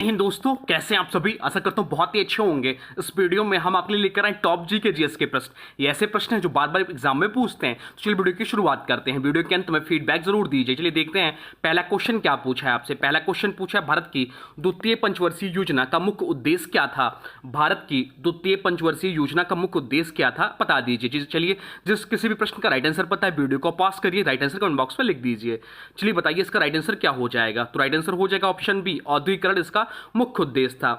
हिंद दोस्तों, कैसे हैं आप सभी। आशा करता हूँ बहुत ही अच्छे होंगे। इस वीडियो में हम आपके लिए लेकर आए टॉप जी के जीएस के प्रश्न। ये ऐसे प्रश्न हैं जो बार बार एग्जाम में पूछते हैं। तो चलिए वीडियो की शुरुआत करते हैं। वीडियो के अंत में फीडबैक जरूर दीजिए। चलिए देखते हैं पहला क्वेश्चन क्या पूछा है आपसे। पहला क्वेश्चन पूछा है, भारत की द्वितीय पंचवर्षीय योजना का मुख्य उद्देश्य क्या था। भारत की द्वितीय पंचवर्षीय योजना का मुख्य उद्देश्य क्या था, बता दीजिए। चलिए, जिस किसी भी प्रश्न का राइट आंसर पता है वीडियो को पॉज करिए, राइट आंसर कमेंट बॉक्स में लिख दीजिए। चलिए बताइए इसका राइट आंसर क्या हो जाएगा। तो राइट आंसर हो जाएगा ऑप्शन बी, औद्योगिकरण इसका मुख्य उद्देश्य था।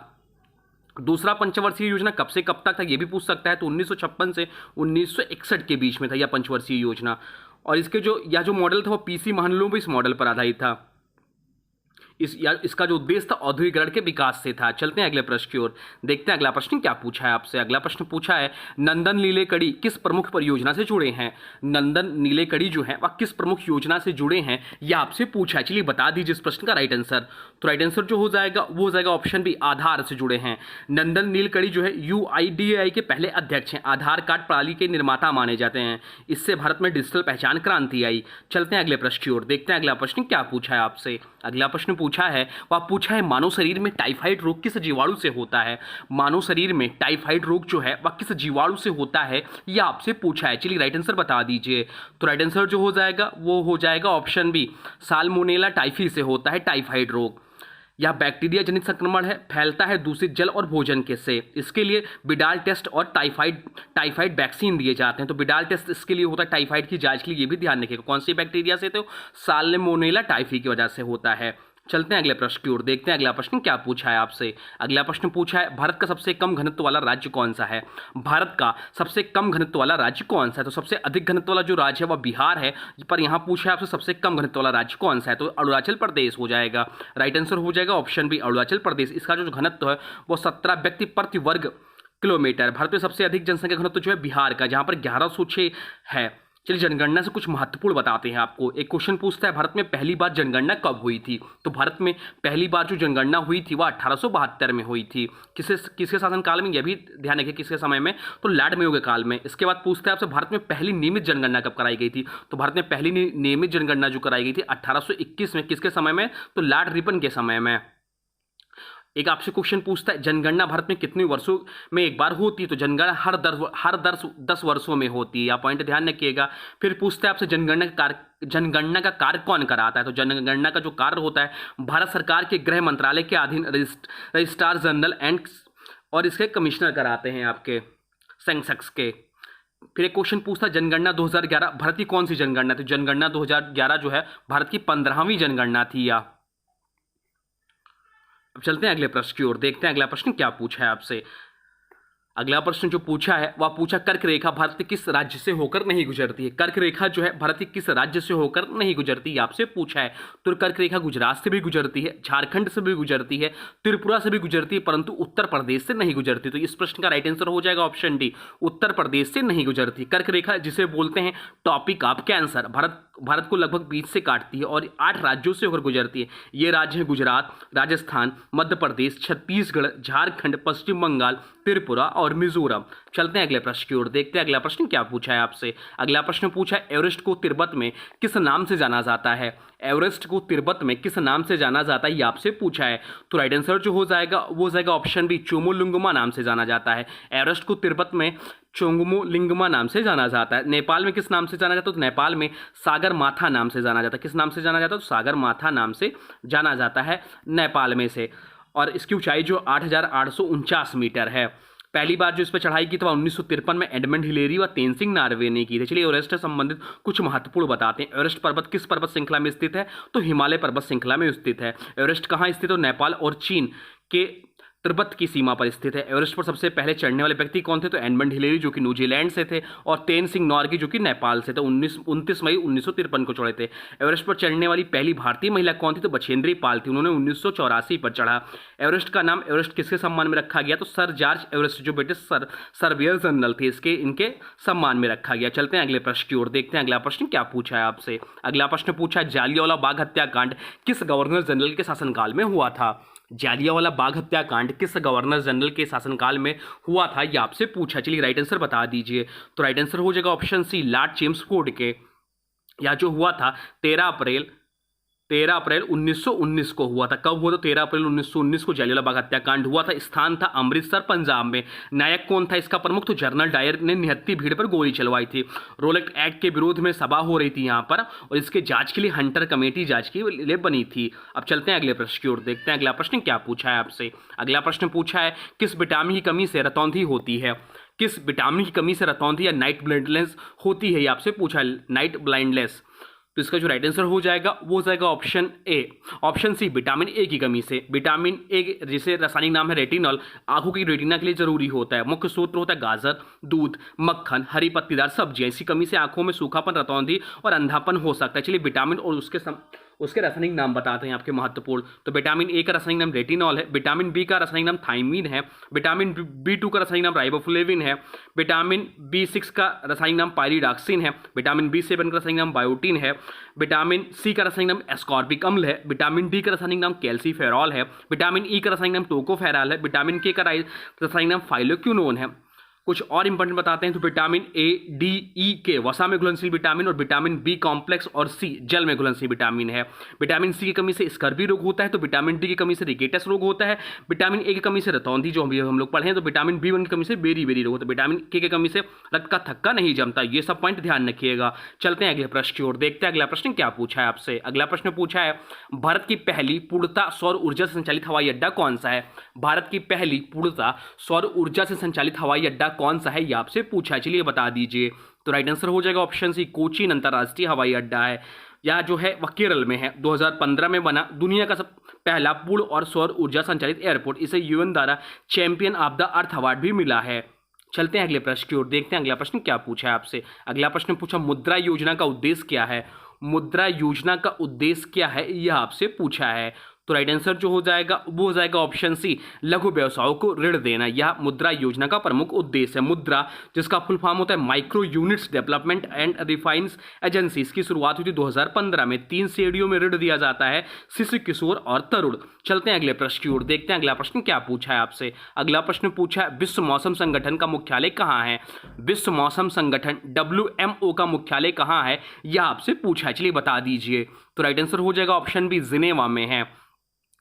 दूसरा पंचवर्षीय योजना कब से कब तक था, यह भी पूछ सकता है। तो 1956 से 1961 के बीच में था यह पंचवर्षीय योजना। और इसके जो मॉडल था वो पीसी महालनोबिस मॉडल पर आधारित था। इसका जो उद्देश्य था औद्योगिकरण के विकास से था। चलते हैं अगले प्रश्न की ओर, देखते हैं अगला प्रश्न क्या पूछा है आपसे। अगला प्रश्न पूछा है, नंदन नीलेकणी किस प्रमुख परियोजना से जुड़े हैं। नंदन नीलेकणी जो है वह किस प्रमुख योजना से जुड़े हैं, यह आपसे पूछा है। चलिए बता दीजिए इस प्रश्न का राइट आंसर। तो राइट आंसर जो हो जाएगा वो हो जाएगा ऑप्शन बी, आधार से जुड़े हैं। नंदन नीलेकणी जो है यूआईडीएआई के पहले अध्यक्ष हैं। आधार कार्ड प्रणाली के निर्माता माने जाते हैं। इससे भारत में डिजिटल पहचान क्रांति आई। चलते हैं अगले प्रश्न की ओर, देखते हैं अगला प्रश्न क्या पूछा है आपसे। अगला प्रश्न पूछा है, वह पूछा है, मानव शरीर में टाइफाइड रोग किस जीवाणु से होता है। मानव शरीर में टाइफाइड रोग जो है वह किस जीवाणु से होता है, यह आपसे पूछा है। चलिए राइट आंसर बता दीजिए। तो राइट आंसर जो हो जाएगा वो हो जाएगा ऑप्शन बी, साल्मोनेला टाइफी से होता है टाइफाइड रोग। यह बैक्टीरिया जनित संक्रमण है, फैलता है दूषित जल और भोजन के से। इसके लिए बिडाल टेस्ट और टाइफाइड वैक्सीन दिए जाते हैं। तो बिडाल टेस्ट इसके लिए होता है टाइफाइड की जांच के लिए। ये भी ध्यान रखिएगा कौन सी बैक्टीरिया से, तो साल्मोनेला टाइफी की वजह से होता है। चलते हैं अगले प्रश्न की ओर, देखते हैं अगला प्रश्न क्या पूछा है आपसे। अगला प्रश्न पूछा है, भारत का सबसे कम घनत्व वाला राज्य कौन सा है। भारत का सबसे कम घनत्व वाला राज्य कौन सा है। तो सबसे अधिक घनत्व वाला जो राज्य है वह बिहार है, पर यहां पूछा है आपसे सबसे कम घनत्व वाला राज्य कौन सा है। तो अरुणाचल प्रदेश हो जाएगा। राइट आंसर हो जाएगा ऑप्शन बी, अरुणाचल प्रदेश। इसका जो घनत्व है वो 17 व्यक्ति प्रति वर्ग किलोमीटर। भारत में सबसे अधिक जनसंख्या घनत्व जो है बिहार का, जहां पर 1106 है। चलिए जनगणना से कुछ महत्वपूर्ण बताते हैं आपको। एक क्वेश्चन पूछता है, भारत में पहली बार जनगणना कब हुई थी। तो भारत में पहली बार जो जनगणना हुई थी वह 1872 में हुई थी। किसके शासनकाल में, यह भी ध्यान रखिए किसके समय में, तो लॉर्ड मेयो के काल में। इसके बाद पूछता है आपसे, भारत में पहली नियमित जनगणना कब कराई गई थी। तो भारत में पहली नियमित जनगणना जो कराई गई थी 1821 में। किसके समय में, तो लॉर्ड रिपन के समय में। एक आपसे क्वेश्चन पूछता है, जनगणना भारत में कितने वर्षों में एक बार होती है। तो जनगणना हर 10 वर्षों में होती है। या पॉइंट ध्यान रखिएगा। फिर पूछता है आपसे, जनगणना का कार्य कौन कराता है। तो जनगणना का जो कार्य होता है भारत सरकार के गृह मंत्रालय के अधीन रजिस्ट्रार जनरल एंड और इसके कमिश्नर कराते हैं आपके सेंसक्स के। फिर एक क्वेश्चन पूछता है, जनगणना 2011 भारत की कौन सी जनगणना थी। जनगणना 2011 जो है भारत की 15वीं जनगणना थी। या अब चलते हैं अगले प्रश्न की ओर, देखते हैं अगला प्रश्न क्या पूछा है आपसे। अगला प्रश्न जो पूछा है वह पूछा, कर्क रेखा भारत के किस राज्य से होकर नहीं गुजरती है। कर्क रेखा जो है भारत के किस राज्य से होकर नहीं गुजरती, आपसे पूछा है। तो कर्क रेखा गुजरात से भी गुजरती है, झारखंड से भी गुजरती है, त्रिपुरा से भी गुजरती है, परंतु उत्तर प्रदेश से नहीं गुजरती। तो इस प्रश्न का राइट आंसर हो जाएगा ऑप्शन डी, उत्तर प्रदेश से नहीं गुजरती। कर्क रेखा जिसे बोलते हैं टॉपिक ऑफ कैंसर, भारत को लगभग बीच से काटती है और 8 राज्यों से होकर गुजरती है। ये राज्य हैं गुजरात, राजस्थान, मध्य प्रदेश, छत्तीसगढ़, झारखंड, पश्चिम बंगाल, त्रिपुरा और मिजोरम। चलते हैं अगले प्रश्न की ओर, देखते हैं अगला प्रश्न क्या पूछा है आपसे। अगला प्रश्न पूछा है, एवरेस्ट को तिब्बत में किस नाम से जाना जाता है। एवरेस्ट को तिब्बत में किस नाम से जाना जाता है, ये आपसे पूछा है। तो राइट आंसर जो हो जाएगा वो हो जाएगा ऑप्शन बी, चोमोलुंगमा नाम से जाना जाता है। एवरेस्ट को तिब्बत में चोंगमोलिंगमा नाम से जाना जाता है। नेपाल में किस नाम से जाना जाता है। तो नेपाल में सागर माथा नाम से जाना जाता है। किस नाम से जाना जाता है, तो सागर माथा नाम से जाना जाता है नेपाल में से। और इसकी ऊंचाई जो 8,849 मीटर है। पहली बार जो इस पर चढ़ाई की तो 1953 में एडमंड हिलेरी व तेनसिंह नार्वे ने की थी। चलिए एवरेस्ट से संबंधित कुछ महत्वपूर्ण बताते हैं। एवरेस्ट पर्वत किस पर्वत श्रृंखला में स्थित है, तो हिमालय पर्वत श्रृंखला में स्थित है। एवरेस्ट कहाँ स्थित है, तो नेपाल और चीन के तिब्बत की सीमा पर स्थित है। एवरेस्ट पर सबसे पहले चढ़ने वाले व्यक्ति कौन थे, तो एडमंड हिलेरी जो कि न्यूजीलैंड से थे, और तेनसिंह नॉर्गे जो कि नेपाल से थे। 29 मई 1953 को चढ़े थे। एवरेस्ट पर चढ़ने वाली पहली भारतीय महिला कौन थी, तो बछेंद्री पाल थी। उन्होंने 1984 पर चढ़ा। एवरेस्ट का नाम एवरेस्ट किसके सम्मान में रखा गया, तो सर जॉर्ज एवरेस्ट जो ब्रिटिश सर्वेयर जनरल थे इनके सम्मान में रखा गया। चलते हैं अगले प्रश्न की ओर, देखते हैं अगला प्रश्न क्या पूछा है आपसे। अगला प्रश्न पूछा है, जालियांवाला बाग हत्याकांड किस गवर्नर जनरल के शासनकाल में हुआ था। जालियांवाला बाग हत्याकांड किस गवर्नर जनरल के शासनकाल में हुआ था, ये आपसे पूछा। चलिए राइट आंसर बता दीजिए। तो राइट आंसर हो जाएगा ऑप्शन सी, लॉर्ड चेम्सफोर्ड के। या जो हुआ था 13 अप्रैल 13 अप्रैल 1919 को हुआ था। कब हुआ था? 13 अप्रैल 1919 को जलियांवाला बाग हत्याकांड हुआ था। स्थान था अमृतसर, पंजाब में। नायक कौन था इसका प्रमुख? तो जनरल डायर ने निहत्थी भीड़ पर गोली चलवाई थी। रोलेट एक्ट के विरोध में सभा हो रही थी यहाँ पर, और इसके जांच के लिए हंटर कमेटी जांच के लिए बनी थी। अब चलते हैं अगले प्रश्न की ओर, देखते हैं अगला प्रश्न क्या पूछा है आपसे। अगला प्रश्न पूछा है, किस विटामिन की कमी से रतौंधी होती है? किस विटामिन की कमी से रतौंधी या नाइट ब्लाइंडनेस होती है, ये आपसे पूछा है, नाइट ब्लाइंडनेस। तो इसका जो राइट आंसर हो जाएगा वो हो जाएगा option A. Option C, vitamin A की कमी से। विटामिन ए जिसे रासायनिक नाम है रेटिनॉल, आंखों की रेटिना के लिए जरूरी होता है। मुख्य स्रोत होता है गाजर, दूध, मक्खन, हरी पत्तीदार सब्जियां। इसी कमी से आंखों में सूखापन, रतौंधी और अंधापन हो सकता है। चलिए विटामिन और उसके रासायनिक नाम बताते हैं आपके महत्वपूर्ण। तो विटामिन ए का रासायनिक नाम रेटिनॉल है। विटामिन बी का रासायनिक नाम थायमीन है। विटामिन बी2 का रासायनिक नाम राइबोफ्लेविन है। विटामिन बी6 का रासायनिक नाम पायरिडॉक्सिन है। विटामिन बी7 का रासायनिक नाम बायोटिन है। विटामिन सी का रासायनिक नाम एस्कॉर्बिक अम्ल है। विटामिन डी का रासायनिक नाम कैल्सीफेरॉल है। विटामिन ई का रासायनिक नाम टोकोफेरॉल है। विटामिन के का रासायनिक नाम फाइलोक्विनोन है। कुछ और इंपॉर्टेंट बताते हैं तो विटामिन ए, डी, ई के वसा में घुलनशील विटामिन, और विटामिन बी कॉम्प्लेक्स और सी जल में घुलनशील विटामिन है। विटामिन सी की कमी से स्कर्वी रोग होता है, तो विटामिन डी की कमी से रिकेटस रोग होता है। विटामिन ए की कमी से रतौंधी जो हम लोग पढ़े हैं, तो विटामिन बी1 की कमी से बेरी बेरी रोग होता है। विटामिन के की कमी से रक्त का थक्का नहीं जमता। ये सब पॉइंट ध्यान रखिएगा। चलते हैं अगले प्रश्न की ओर, देखते हैं अगला प्रश्न क्या पूछा है आपसे। अगला प्रश्न पूछा है, भारत की पहली पूर्णतः सौर ऊर्जा से संचालित हवाई अड्डा कौन सा है? भारत की पहली पूर्णतः सौर ऊर्जा से संचालित हवाई अड्डा कौन सा है, ये आपसे पूछा है। चलिए बता दीजिए। तो राइट आंसर हो जाएगा ऑप्शन सी, कोचीन अंतर्राष्ट्रीय हवाई अड्डा है। यह जो है वह केरल में है। 2015 में बना दुनिया का सब पहला पूर्ण और सौर ऊर्जा संचालित एयरपोर्ट। इसे यूएन द्वारा champion of the earth award भी मिला है। चलते हैं अगले प्रश्न की ओर, देखते हैं अगला प्रश्न क्या पूछा है आपसे। अगला प्रश्न पूछा, मुद्रा योजना का उद्देश्य क्या है? मुद्रा योजना का उद्देश्य क्या है, यह आपसे पूछा है। तो राइट आंसर जो हो जाएगा वो हो जाएगा ऑप्शन सी, लघु व्यवसायों को ऋण देना। यह मुद्रा योजना का प्रमुख उद्देश्य है। मुद्रा जिसका फुल फॉर्म होता है micro units development and refinance agency. इसकी शुरुआत हुई थी 2015 में। 3 श्रेणियों में ऋण दिया जाता है, शिशु, किशोर और तरुण। चलते हैं अगले प्रश्न की ओर, देखते हैं अगला प्रश्न क्या पूछा है आपसे। अगला प्रश्न पूछा है, विश्व मौसम संगठन का मुख्यालय कहाँ है? विश्व मौसम संगठन WMO का मुख्यालय कहाँ है, यह आपसे पूछा है। चलिए बता दीजिए। तो राइट आंसर हो जाएगा ऑप्शन बी, जिनेवा में है।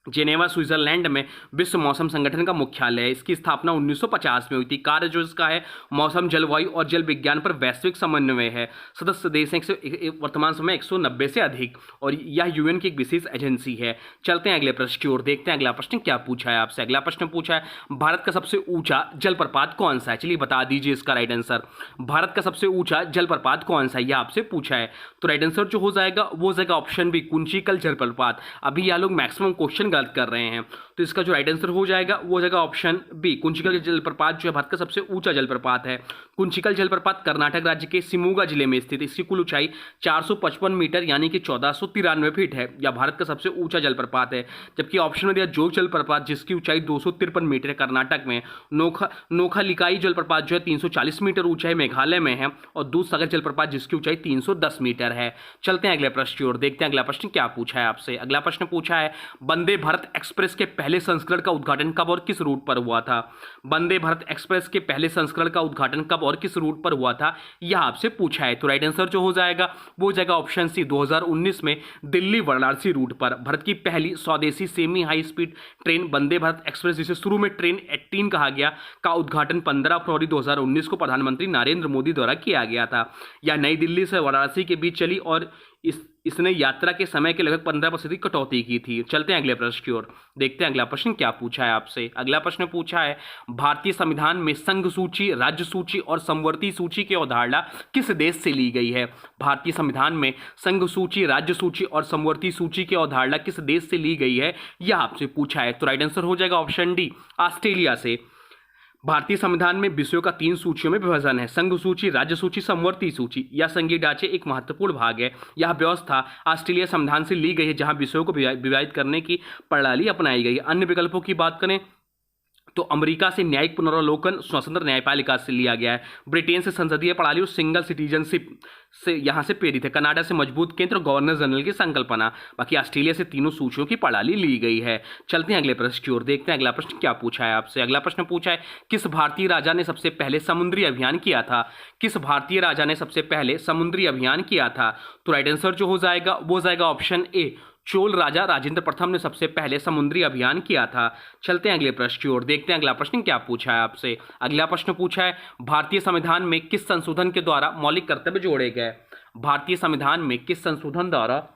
जेनेवा स्विट्जरलैंड में विश्व मौसम संगठन का मुख्यालय है। इसकी स्थापना 1950 में हुई थी। कार्य जो इसका है मौसम, जलवायु और जल विज्ञान पर वैश्विक समन्वय है। सदस्य देश हैं वर्तमान समय 190 से अधिक, और यह यूएन की एक विशेष एजेंसी है। चलते हैं अगले प्रश्न की ओर, देखते हैं अगला प्रश्न क्या पूछा है आपसे। अगला प्रश्न पूछा है, भारत का सबसे ऊंचा जलप्रपात कौन सा है? चलिए बता दीजिए इसका राइट आंसर। भारत का सबसे ऊंचा जलप्रपात कौन सा है, यह आपसे पूछा है। तो राइट आंसर जो हो जाएगा वो हो जाएगा ऑप्शन बी, कुंचिकल जलप्रपात। अभी यह लोग मैक्सिमम क्वेश्चन गलत कर रहे हैं, तो इसका जो राइट आंसर हो जाएगा वो हो जाएगा ऑप्शन बी, कुंचिकल जलप्रपात जो है भारत का सबसे ऊंचा जलप्रपात है। कुंचिकल जलप्रपात कर्नाटक राज्य के शिमोगा जिले में स्थित। इसकी कुल ऊंचाई 455 मीटर यानी कि 1493 फीट है। यह भारत का सबसे ऊंचा जलप्रपात है। जबकि ऑप्शन में दिया जोग जलप्रपात जिसकी ऊंचाई 253 मीटर है, कर्नाटक में। नोखालिकाई जलप्रपात जो है 340 मीटर ऊंचा है, मेघालय में है। और दूधसागर जलप्रपात जिसकी ऊंचाई 310 मीटर है। चलते हैं अगले प्रश्न की ओर, देखते हैं अगला प्रश्न क्या पूछा है आपसे। अगला प्रश्न पूछा है, वंदे भारत एक्सप्रेस के पहले संस्करण का उद्घाटन कब और किस रूट पर हुआ था? वंदे भारत एक्सप्रेस के पहले संस्करण का उद्घाटन कब और किस रूट पर हुआ था, यह आपसे पूछा है। तो राइट आंसर जो हो जाएगा वो हो जाएगा ऑप्शन सी, 2019 में दिल्ली वाराणसी रूट पर। भारत की पहली स्वदेशी semi high speed train Vande Bharat express, जिसे शुरू में ट्रेन 18 कहा गया, का उद्घाटन 15 फरवरी 2019 को प्रधानमंत्री नरेंद्र मोदी द्वारा किया गया था। यह नई दिल्ली से वाराणसी के बीच चली और इसने यात्रा के समय के लगभग 15% की कटौती की थी। चलते हैं अगले प्रश्न की ओर, देखते हैं अगला प्रश्न क्या पूछा है आपसे। अगला प्रश्न पूछा है, भारतीय संविधान में संघ सूची, राज्य सूची और समवर्ती सूची की अवधारणा किस देश से ली गई है? भारतीय संविधान में संघ सूची, राज्य सूची और समवर्ती सूची की अवधारणा किस देश से ली गई है, यह आपसे पूछा है। तो राइट आंसर हो जाएगा ऑप्शन डी, ऑस्ट्रेलिया से। भारतीय संविधान में विषयों का 3 सूचियों में विभाजन है, संघ सूची, राज्य सूची, समवर्ती सूची। यह संघीय ढांचे एक महत्वपूर्ण भाग है। यह व्यवस्था ऑस्ट्रेलिया संविधान से ली गई है, जहां विषयों को विभाजित करने की प्रणाली अपनाई गई है। अन्य विकल्पों की बात करें तो अमेरिका से न्यायिक पुनरावलोकन स्वतंत्र न्यायपालिका से लिया गया है। ब्रिटेन से संसदीय प्रणाली और सिंगल सिटीजनशिप से यहाँ से प्रेरित है। कनाडा से मजबूत केंद्र, गवर्नर जनरल की संकल्पना। बाकी ऑस्ट्रेलिया से तीनों सूचियों की प्रणाली ली गई है। चलते हैं अगले प्रश्न की ओर, देखते हैं अगला प्रश्न क्या पूछा है आपसे। अगला प्रश्न पूछा है, किस भारतीय राजा ने सबसे पहले समुद्री अभियान किया था? किस भारतीय राजा ने सबसे पहले समुद्री अभियान किया था? तो राइट आंसर जो हो जाएगा वो हो जाएगा ऑप्शन ए, चोल राजा राजेंद्र प्रथम ने सबसे पहले समुद्री अभियान किया था? चलते हैं अगले प्रश्न की ओर, देखते हैं अगला प्रश्न क्या पूछा है आपसे। अगला प्रश्न पूछा है भारतीय संविधान में किस संशोधन के द्वारा मौलिक कर्तव्य जोड़े गए? भारतीय संविधान में किस संशोधन द्वारा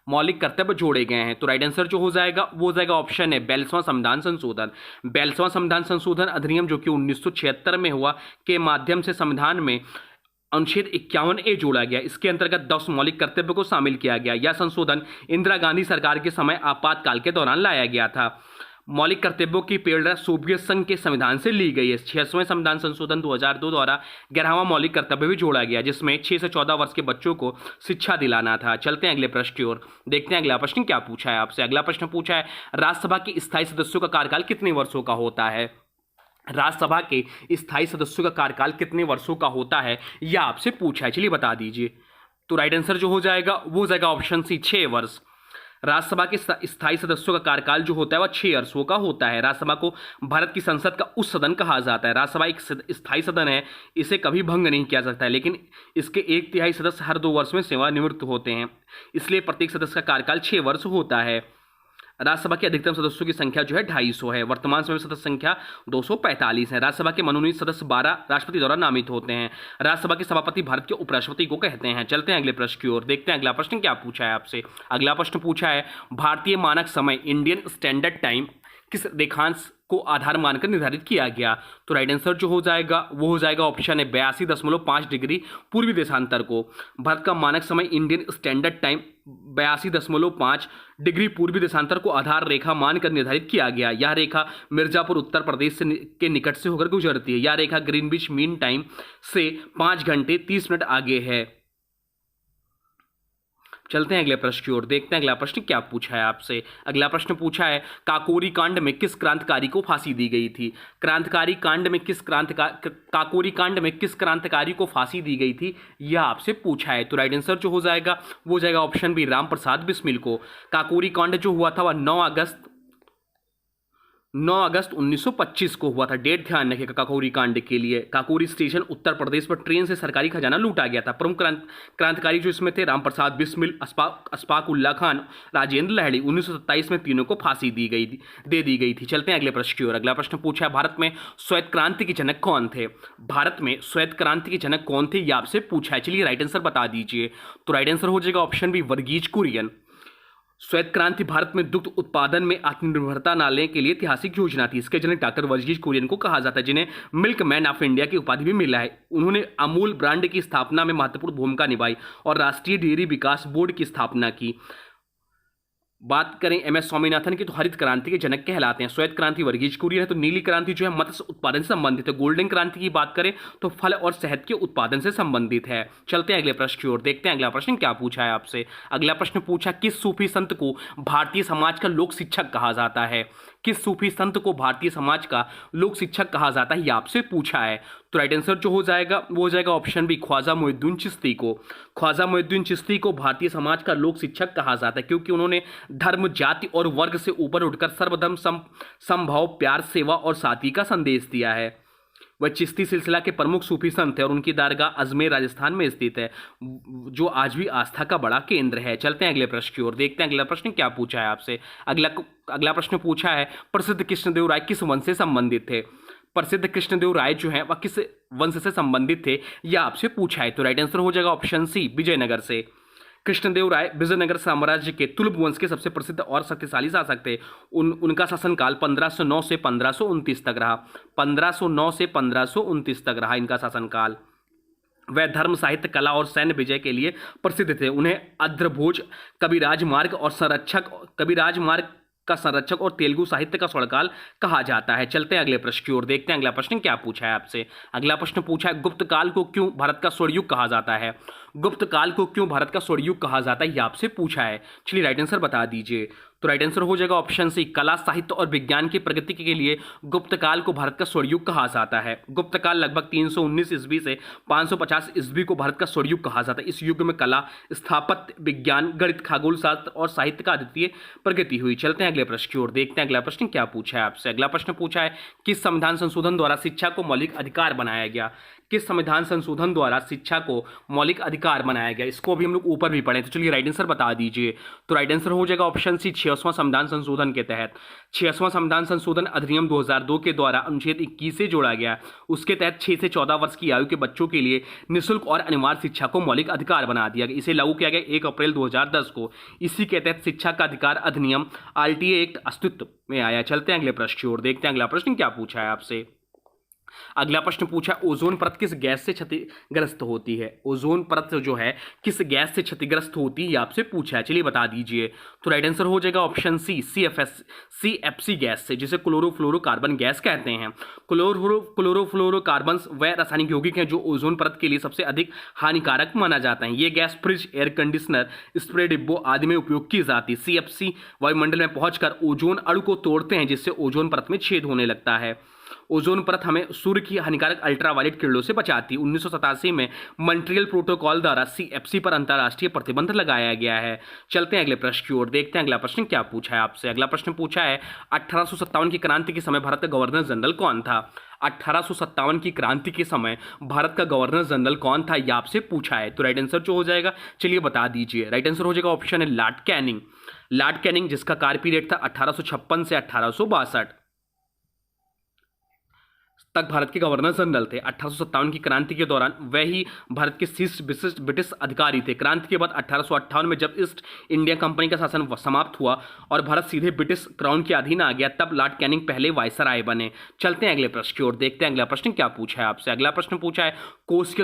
मौलिक कर्तव्य जोड़े गए हैं? तो राइट आंसर जो हो जाएगा वो हो जाएगा ऑप्शन है 42वां संविधान संशोधन। 42वां संविधान संशोधन अधिनियम जो कि 1976 में हुआ के माध्यम से संविधान में अनुच्छेद 51A जोड़ा गया। इसके अंतर्गत 10 मौलिक कर्तव्य को शामिल किया गया। यह संशोधन इंदिरा गांधी सरकार के समय आपातकाल के दौरान लाया गया था। मौलिक कर्तव्यों की प्रेरणा सोवियत संघ के संविधान से ली गई है। 66वें संविधान संशोधन 2002 द्वारा 11वां मौलिक कर्तव्य भी जोड़ा गया, जिसमें 6 से 14 वर्ष के बच्चों को शिक्षा दिलाना था। चलते हैं अगले प्रश्न की ओर, देखते हैं अगला प्रश्न क्या पूछा है आपसे। अगला प्रश्न पूछा है राज्यसभा के स्थायी सदस्यों का कार्यकाल कितने वर्षों का होता है? राज्यसभा के स्थायी सदस्यों का कार्यकाल कितने वर्षों का होता है, यह आपसे पूछा है। चलिए बता दीजिए। तो राइट आंसर जो हो जाएगा वो हो जाएगा ऑप्शन सी 6 वर्ष। राज्यसभा के स्थायी सदस्यों का कार्यकाल जो होता है वह 6 वर्षों का होता है। राज्यसभा को भारत की संसद का उच्च सदन कहा जाता है। राज्यसभा एक स्थायी सदन है, इसे कभी भंग नहीं किया सकता है, लेकिन इसके 1/3 सदस्य हर 2 वर्ष में सेवानिवृत्त होते हैं, इसलिए प्रत्येक सदस्य का कार्यकाल 6 वर्ष होता है। राज्यसभा के अधिकतम सदस्यों की संख्या जो है 250 है। वर्तमान समय में सदस्य संख्या 245 है। राज्यसभा के मनोनीत सदस्य 12 राष्ट्रपति द्वारा नामित होते हैं। राज्यसभा के सभापति भारत के उपराष्ट्रपति को कहते हैं। चलते हैं अगले प्रश्न की ओर, देखते हैं अगला प्रश्न क्या पूछा है आपसे। अगला प्रश्न पूछा है भारतीय मानक समय इंडियन स्टैंडर्ड टाइम किस रेखांश को आधार मानकर निर्धारित किया गया? तो राइट आंसर जो हो जाएगा वो हो जाएगा ऑप्शन है 82.5 डिग्री पूर्वी देशांतर को। भारत का मानक समय इंडियन स्टैंडर्ड टाइम 82.5 डिग्री पूर्वी देशांतर को आधार रेखा मानकर निर्धारित किया गया। यह रेखा मिर्जापुर उत्तर प्रदेश के निकट से होकर गुजरती है। यह रेखा ग्रीनविच मीन टाइम से 5 घंटे 30 मिनट आगे है। चलते हैं अगले प्रश्न की ओर, देखते हैं अगला प्रश्न क्या पूछा है आपसे। अगला प्रश्न पूछा है काकोरी कांड में किस क्रांतिकारी को फांसी दी गई थी? काकोरी कांड में किस क्रांतिकारी को फांसी दी गई थी, यह आपसे पूछा है। तो राइट आंसर जो हो जाएगा वो हो जाएगा ऑप्शन बी राम प्रसाद बिस्मिल को। काकोरी कांड जो हुआ था वह 9 अगस्त 1925 को हुआ था। डेट ध्यान रखिएगा काकोरी कांड के लिए। काकोरी स्टेशन उत्तर प्रदेश पर ट्रेन से सरकारी खजाना लूटा गया था। प्रमुख क्रांतिकारी जो इसमें थे राम प्रसाद बिस्मिल, अशफाक उल्ला खान, राजेंद्र लाहिड़ी। 1927 में तीनों को फांसी दे दी गई थी। चलते हैं अगले प्रश्न की ओर। अगला प्रश्न पूछा है भारत में श्वेत क्रांति के जनक कौन थे? भारत में श्वेत क्रांति के जनक कौन थे, यह आपसे पूछा है। चलिए राइट आंसर बता दीजिए। तो राइट आंसर हो जाएगा ऑप्शन बी वर्गीज कुरियन। श्वेत क्रांति भारत में दुग्ध उत्पादन में आत्मनिर्भरता लाने के लिए ऐतिहासिक योजना थी। इसके जनक डॉक्टर वर्गीज कुरियन को कहा जाता है, जिन्हें मिल्क मैन ऑफ इंडिया की उपाधि भी मिला है। उन्होंने अमूल ब्रांड की स्थापना में महत्वपूर्ण भूमिका निभाई और राष्ट्रीय डेयरी विकास बोर्ड की स्थापना की। बात करें MS स्वामीनाथन की तो हरित क्रांति के जनक कहलाते हैं। श्वेत क्रांति वर्गीज कुरियन है। तो नीली क्रांति जो है मत्स्य उत्पादन से संबंधित है। गोल्डन क्रांति की बात करें तो फल और शहद के उत्पादन से संबंधित है। चलते हैं अगले प्रश्न की ओर, देखते हैं अगला प्रश्न क्या पूछा है आपसे। अगला प्रश्न पूछा किस सूफी संत को भारतीय समाज का लोक शिक्षक कहा जाता है? किस सूफी संत को भारतीय समाज का लोक शिक्षक कहा जाता है, यह आपसे पूछा है। तो राइट आंसर जो हो जाएगा वो हो जाएगा ऑप्शन बी ख्वाजा मोइनुद्दीन चिश्ती को। ख्वाजा मोइनुद्दीन चिश्ती को भारतीय समाज का लोक शिक्षक कहा जाता है, क्योंकि उन्होंने धर्म, जाति और वर्ग से ऊपर उठकर सर्वधर्म समभाव, प्यार, सेवा और सादगी का संदेश दिया है। वह चिश्ती सिलसिला के प्रमुख सूफी संत है और उनकी दरगाह अजमेर राजस्थान में स्थित है, जो आज भी आस्था का बड़ा केंद्र है। चलते हैं अगले प्रश्न की ओर, देखते हैं अगला प्रश्न क्या पूछा है आपसे। अगला प्रश्न पूछा है प्रसिद्ध कृष्णदेव राय किस वंश से संबंधित थे? प्रसिद्ध कृष्णदेव राय जो है वह किस वंश से संबंधित थे, यह आपसे पूछा है। तो राइट आंसर हो जाएगा ऑप्शन सी विजयनगर से। कृष्णदेव राय विजयनगर साम्राज्य के तुलुप वंश के सबसे प्रसिद्ध और शक्तिशाली शासक थे। उनका शासनकाल 1509 से 1529 तक रहा। 1509 से 1529 तक रहा इनका शासनकाल। वह धर्म, साहित्य, कला और सैन्य विजय के लिए प्रसिद्ध थे। उन्हें अद्रभोज, कविराज मार्ग का संरक्षक और तेलुगु साहित्य का स्वर्णकाल कहा जाता है। चलते हैं अगले प्रश्न की ओर, देखते हैं अगला प्रश्न क्या पूछा है आपसे। अगला प्रश्न पूछा है गुप्त काल को क्यों भारत का स्वर्णयुग कहा जाता है? गुप्त काल को क्यों भारत का स्वर्णयुग कहा जाता है, यह आपसे पूछा है। चलिए राइट आंसर बता दीजिए। तो राइट आंसर हो जाएगा ऑप्शन सी कला, साहित्य और विज्ञान की प्रगति के लिए गुप्त काल को भारत का स्वर्णयुग कहा जाता है। गुप्त काल लगभग 319 ईस्वी से 550 ईस्वी को भारत का स्वर्णयुग कहा जाता है। इस युग में कला, स्थापत्य, विज्ञान, गणित, खगोल शास्त्र और साहित्य का अद्वितीय प्रगति हुई। चलते हैं अगले प्रश्न की ओर, देखते हैं अगला प्रश्न क्या पूछा है आपसे। अगला प्रश्न पूछा है किस संविधान संशोधन द्वारा शिक्षा को मौलिक अधिकार बनाया गया? किस संविधान संशोधन द्वारा शिक्षा को मौलिक अधिकार बनाया गया? इसको अभी हम लोग ऊपर भी पढ़े, तो चलिए राइट आंसर बता दीजिए। तो राइट आंसर हो जाएगा ऑप्शन सी, 66वां संविधान संशोधन के तहत। 66वां संविधान संशोधन अधिनियम 2002 के द्वारा अनुच्छेद 21 से जोड़ा गया। उसके तहत 6 से 14 वर्ष की आयु के बच्चों के लिए निःशुल्क और अनिवार्य शिक्षा को मौलिक अधिकार बना दिया गया। इसे लागू किया गया 1 अप्रैल 2010 को। इसी के तहत शिक्षा का अधिकार अधिनियम आरटीए एक्ट अस्तित्व में आया। चलते हैं अगले प्रश्न की ओर, देखते हैं अगला प्रश्न क्या पूछा है आपसे। अगला प्रश्न पूछा, ओजोन परत किस गैस से क्षतिग्रस्त होती है? ओजोन परत जो है किस गैस से क्षतिग्रस्त होती है आपसे पूछा है, चलिए बता दीजिए। तो राइट आंसर हो जाएगा ऑप्शन सी, सीएफसी गैस से, जिसे क्लोरोफ्लोरोकार्बन गैस कहते हैं। क्लोरोफ्लोरोकार्बन वह रासायनिक यौगिक हैं जो ओजोन परत के लिए सबसे अधिक हानिकारक माना जाता है। ये gas fridge, air conditioner, spray डिब्बों आदि में उपयोग की जाती है। सीएफसी वायुमंडल में पहुंचकर ओजोन अणु को तोड़ते हैं, जिससे ओजोन परत में छेद होने लगता है। ओजोन परत हमें सूर्य की हानिकारक अल्ट्रावायलेट किरणों से बचाती है। 1987 में मॉन्ट्रियल प्रोटोकॉल द्वारा सीएफसी पर अंतर्राष्ट्रीय प्रतिबंध लगाया गया है। चलते हैं अगले प्रश्न की ओर, देखते हैं अगला प्रश्न क्या पूछा है आपसे। अगला प्रश्न पूछा है, 1857 की क्रांति के समय भारत का गवर्नर जनरल कौन था? 1857 की क्रांति के समय भारत का गवर्नर जनरल कौन था, यह आपसे पूछा है। तो राइट आंसर जो हो जाएगा, चलिए बता दीजिए। राइट आंसर हो जाएगा ऑप्शन है लॉर्ड कैनिंग। लॉर्ड कैनिंग, जिसका कार्य पीरियड था 1856 से 1862 तक भारत के गवर्नर जनरल थे। 1857 की क्रांति के दौरान वह ही भारत के शीर्ष विशिष्ट ब्रिटिश अधिकारी थे। क्रांति के बाद 1858 में जब ईस्ट इंडिया कंपनी का शासन समाप्त हुआ और भारत सीधे ब्रिटिश क्राउन के अधीन आ गया, तब लॉर्ड कैनिंग पहले वायसराय बने। चलते हैं अगले प्रश्न की ओर, देखते हैं अगला प्रश्न क्या पूछा है आपसे। अगला प्रश्न पूछा है, कोशिका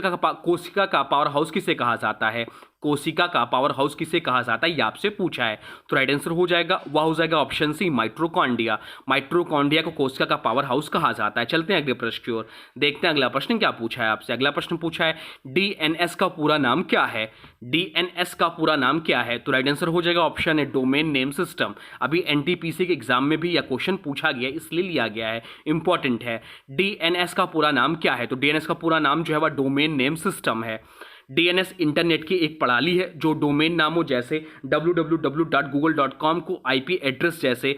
का पावर हाउस किसे कहा जाता है? कोशिका का पावर हाउस किसे कहा जाता है, यह आपसे पूछा है। तो राइट आंसर हो जाएगा, वह हो जाएगा ऑप्शन सी, माइटोकॉन्ड्रिया। माइटोकॉन्ड्रिया को कोशिका का पावर हाउस कहा जाता है। चलते हैं अगले प्रश्न की ओर, देखते हैं अगला प्रश्न क्या पूछा है आपसे। अगला प्रश्न पूछा है, डीएनएस का पूरा नाम क्या है? डीएनएस का पूरा नाम क्या है? तो राइट आंसर हो जाएगा ऑप्शन है डोमेन नेम सिस्टम। अभी एनटीपीसी के एग्जाम में भी यह क्वेश्चन पूछा गया, इसलिए लिया गया है, इंपॉर्टेंट है। डीएनएस का पूरा नाम क्या है? तो डीएनएस का पूरा नाम जो है वह डोमेन नेम सिस्टम है। डीएनएस इंटरनेट की एक प्रणाली है जो डोमेन नामों जैसे www.google.com को आईपी एड्रेस जैसे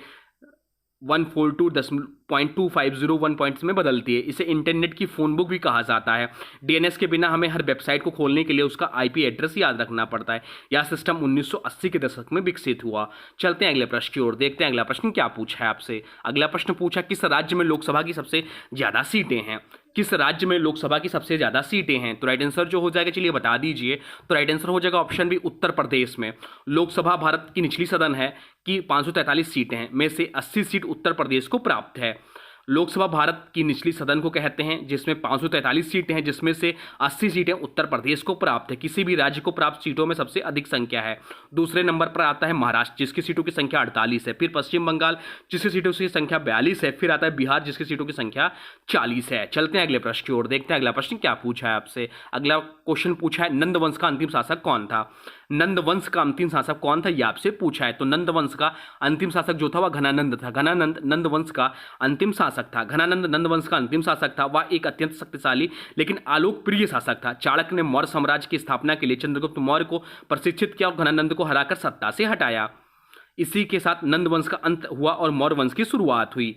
142.250.1 में बदलती है। इसे इंटरनेट की फ़ोन बुक भी कहा जाता है। डीएनएस के बिना हमें हर वेबसाइट को खोलने के लिए उसका आईपी एड्रेस याद रखना पड़ता है। यह सिस्टम 1980 के दशक में विकसित हुआ। चलते हैं अगले प्रश्न की ओर, देखते हैं अगला प्रश्न क्या पूछा है आपसे। अगला प्रश्न पूछा, किस राज्य में लोकसभा की सबसे ज़्यादा सीटें हैं? किस राज्य में लोकसभा की सबसे ज़्यादा सीटें हैं? तो राइट आंसर जो हो जाएगा, चलिए बता दीजिए। तो राइट आंसर हो जाएगा ऑप्शन बी, उत्तर प्रदेश में। लोकसभा भारत की निचली सदन है कि 543 सीटें हैं, में से 80 सीट उत्तर प्रदेश को प्राप्त है। लोकसभा भारत की निचली सदन को कहते हैं, जिसमें 543 सीटें हैं, जिसमें से 80 सीटें उत्तर प्रदेश को प्राप्त है। किसी भी राज्य को प्राप्त सीटों में सबसे अधिक संख्या है। दूसरे नंबर पर आता है महाराष्ट्र, जिसकी सीटों की संख्या 48 है। फिर पश्चिम बंगाल, जिसकी सीटों की संख्या 42 है। फिर आता है बिहार, जिसकी सीटों की संख्या 40 है। चलते हैं अगले प्रश्न की ओर, देखते हैं अगला प्रश्न क्या पूछा है आपसे। अगला क्वेश्चन पूछा है, नंदवंश का अंतिम शासक कौन था? नंदवंश का अंतिम शासक कौन था, यह आपसे पूछा है। तो नंदवंश का अंतिम शासक जो था वह घनानंद था। घनानंद नंदवंश का अंतिम शासक था। घनानंद नंदवंश का अंतिम शासक था। वह एक अत्यंत शक्तिशाली लेकिन आलोकप्रिय शासक था। चाणक्य ने मौर्य साम्राज्य की स्थापना के लिए चंद्रगुप्त मौर्य को प्रशिक्षित किया और घनानंद को हराकर सत्ता से हटाया। इसी के साथ नंदवंश का अंत हुआ और मौर्य वंश की शुरुआत हुई।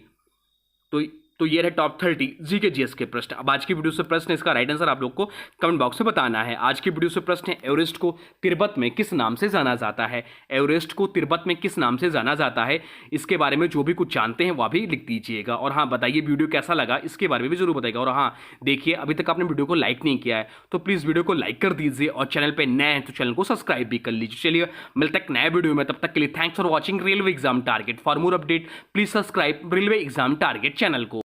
तो ये रहे टॉप 30 जीके जीएस के प्रश्न। अब आज की वीडियो से प्रश्न, इसका राइट आंसर आप लोग को कमेंट बॉक्स में बताना है। आज की वीडियो से प्रश्न है, एवरेस्ट को तिब्बत में किस नाम से जाना जाता है? एवरेस्ट को तिब्बत में किस नाम से जाना जाता है? इसके बारे में जो भी कुछ जानते हैं वह भी लिख दीजिएगा। और हाँ, बताइए वीडियो कैसा लगा, इसके बारे में भी जरूर बताइएगा। और हाँ, देखिए अभी तक आपने वीडियो को लाइक नहीं किया है तो प्लीज़ वीडियो को लाइक कर दीजिए, और चैनल पर नए हैं तो चैनल को सब्सक्राइब भी कर लीजिए। चलिए मिलता है नए वीडियो में, तब तक के लिए thanks for watching railway exam target. For more update please subscribe railway exam target channel को।